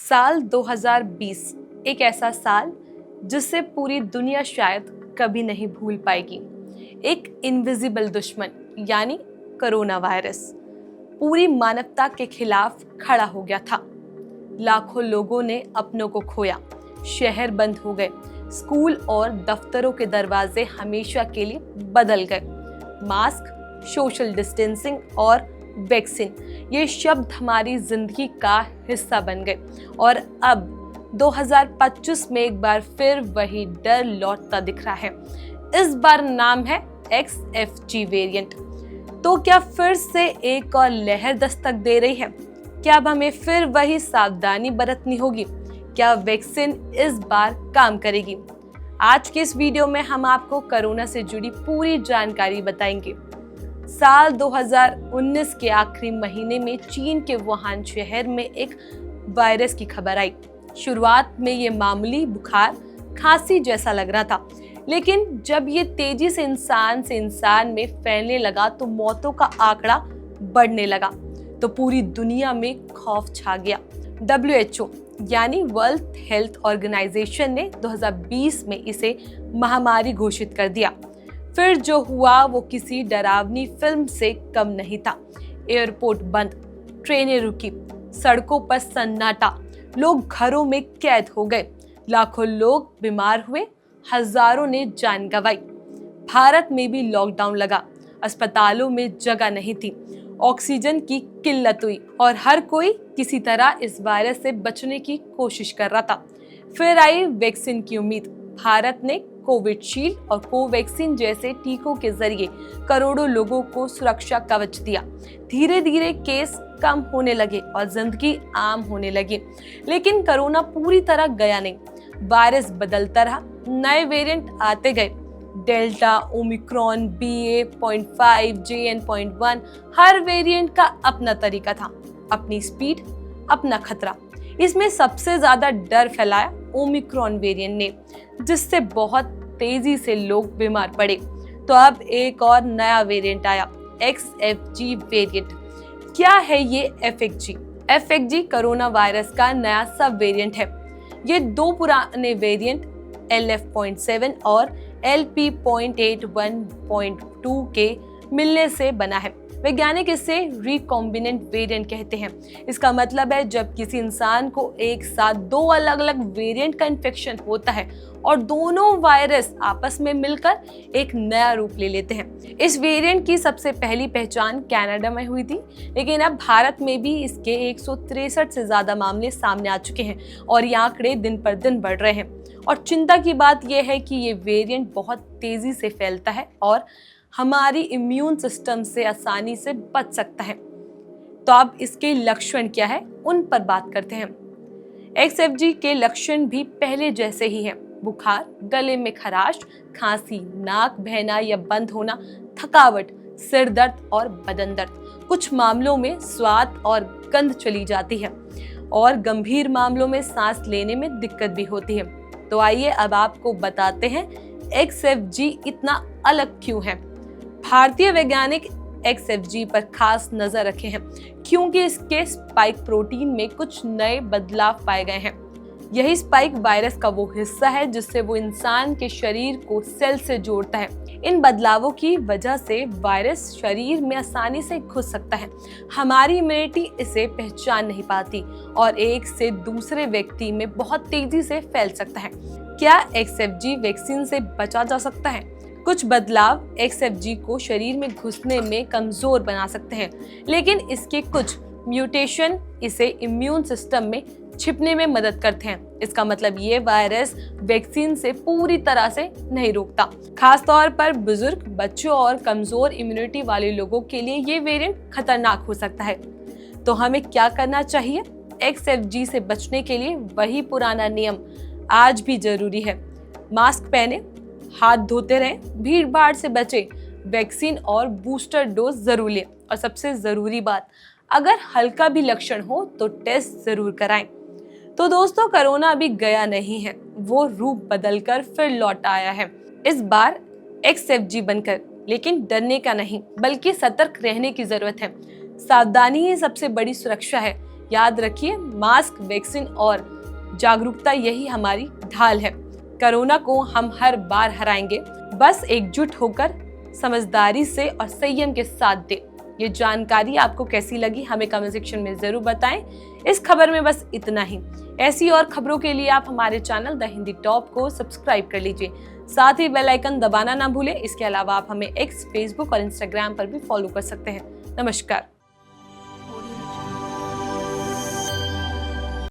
साल 2020 एक ऐसा साल जिसे पूरी दुनिया शायद कभी नहीं भूल पाएगी। एक इनविजिबल दुश्मन यानी कोरोना वायरस पूरी मानवता के खिलाफ खड़ा हो गया था। लाखों लोगों ने अपनों को खोया, शहर बंद हो गए, स्कूल और दफ्तरों के दरवाजे हमेशा के लिए बदल गए। मास्क, सोशल डिस्टेंसिंग और वैक्सीन ये शब्द हमारी जिंदगी का हिस्सा बन गए और अब 2025 में एक बार फिर वही डर लौटता दिख रहा है। इस बार नाम है XFG वेरिएंट। तो क्या फिर से एक और लहर दस्तक दे रही है? क्या अब हमें फिर वही सावधानी बरतनी होगी? क्या वैक्सीन इस बार काम करेगी? आज के इस वीडियो में हम आपको कोरोना से जुड़ी पूरी जानकारी बताएंगे। साल 2019 के आखिरी महीने में चीन के वुहान शहर में एक वायरस की खबर आई। शुरुआत में ये मामूली बुखार, खांसी जैसा लग रहा था, लेकिन जब ये तेजी से इंसान में फैलने लगा तो मौतों का आंकड़ा बढ़ने लगा। तो पूरी दुनिया में खौफ छा गया। WHO यानी वर्ल्ड हेल्थ ऑर्गेनाइजेशन ने 2020 में इसे महामारी घोषित कर दिया। फिर जो हुआ वो किसी डरावनी फिल्म से कम नहीं था। एयरपोर्ट बंद, ट्रेनें रुकी, सड़कों पर सन्नाटा, लोग घरों में कैद हो गए, लाखों लोग बीमार हुए, हजारों ने जान गंवाई। भारत में भी लॉकडाउन लगा, अस्पतालों में जगह नहीं थी, ऑक्सीजन की किल्लत हुई और हर कोई किसी तरह इस वायरस से बचने की कोशिश कर रहा था। फिर आई वैक्सीन की उम्मीद। भारत ने कोविशील्ड और कोवैक्सीन जैसे टीकों के जरिए करोड़ों लोगों को सुरक्षा कवच दिया। धीरे धीरे केस कम होने लगे और जिंदगी आम होने लगी, लेकिन कोरोना पूरी तरह गया नहीं। वायरस बदलता रहा, नए वेरिएंट आते गए। डेल्टा, ओमिक्रॉन, BA.5, JN.1, हर वेरिएंट का अपना तरीका था, अपनी स्पीड, अपना खतरा। इसमें सबसे ज्यादा डर फैलाया ओमिक्रॉन वेरिएंट ने, जिससे बहुत तेजी से लोग बीमार पड़े। तो अब एक और नया वेरिएंट आया, XFG वेरिएंट। क्या है ये FXG? FXG कोरोना वायरस का नया सब वेरिएंट है। ये दो पुराने वेरिएंट LF.7 और LP.81.2 के मिलने से बना है। वैज्ञानिक इसे रिकॉम्बिनेंट वेरिएंट कहते हैं। इसका मतलब है जब किसी इंसान को एक साथ दो अलग अलग वेरिएंट का इन्फेक्शन होता है और दोनों वायरस आपस में मिलकर एक नया रूप ले लेते हैं। इस वेरिएंट की सबसे पहली पहचान कनाडा में हुई थी, लेकिन अब भारत में भी इसके 163 से ज्यादा मामले सामने आ चुके हैं और ये आंकड़े दिन पर दिन बढ़ रहे हैं। और चिंता की बात यह है कि ये वेरिएंट बहुत तेजी से फैलता है और हमारी इम्यून सिस्टम से आसानी से बच सकता है। तो अब इसके लक्षण क्या है, उन पर बात करते हैं। XFG के लक्षण भी पहले जैसे ही हैं। बुखार, गले में खराश, खांसी, नाक बहना या बंद होना, थकावट, सिर दर्द और बदन दर्द। कुछ मामलों में स्वाद और गंध चली जाती है और गंभीर मामलों में सांस लेने में दिक्कत भी होती है। तो आइए अब आपको बताते हैं XFG इतना अलग क्यों है। भारतीय वैज्ञानिक XFG पर खास नजर रखे हैं क्योंकि इसके स्पाइक प्रोटीन में कुछ नए बदलाव पाए गए हैं। यही स्पाइक वायरस का वो हिस्सा है जिससे वो इंसान के शरीर को सेल से जोड़ता है। इन बदलावों की वजह से वायरस शरीर में आसानी से घुस सकता है। हमारी इम्यूनिटी इसे पहचान नहीं पाती और एक से दूसरे व्यक्ति में बहुत तेजी से फैल सकता है। क्या XFG वैक्सीन से बचा जा सकता है? कुछ बदलाव XFG को शरीर में घुसने में कमजोर बना सकते हैं, लेकिन इसके कुछ म्यूटेशन इसे इम्यून सिस्टम में छिपने में मदद करते हैं। इसका मतलब ये वायरस वैक्सीन से पूरी तरह से नहीं रोकता। खास तौर पर बुजुर्ग, बच्चों और कमजोर इम्यूनिटी वाले लोगों के लिए ये वेरिएंट खतरनाक हो सकता है। तो हमें क्या करना चाहिए? XFG से बचने के लिए वही पुराना नियम आज भी जरूरी है। मास्क पहने, हाथ धोते रहें, भीड़ भाड़ से बचें, वैक्सीन और बूस्टर डोज जरूर लें और सबसे जरूरी बात, अगर हल्का भी लक्षण हो तो टेस्ट जरूर कराएं। तो दोस्तों, कोरोना अभी गया नहीं है, वो रूप बदलकर फिर लौट आया है, इस बार XFG बनकर। लेकिन डरने का नहीं, बल्कि सतर्क रहने की जरूरत है। सावधानी ही सबसे बड़ी सुरक्षा है। याद रखिए, मास्क, वैक्सीन और जागरूकता यही हमारी ढाल है। कोरोना को हम हर बार हराएंगे, बस एकजुट होकर समझदारी से और संयम के साथ दें। ये जानकारी आपको कैसी लगी हमें कमेंट सेक्शन में जरूर बताएं। इस खबर में बस इतना ही। ऐसी और खबरों के लिए आप हमारे चैनल द हिंदी टॉप को सब्सक्राइब कर लीजिए, साथ ही बेल आइकन दबाना ना भूलें। इसके अलावा आप हमें एक्स, फेसबुक और इंस्टाग्राम पर भी फॉलो कर सकते हैं। नमस्कार।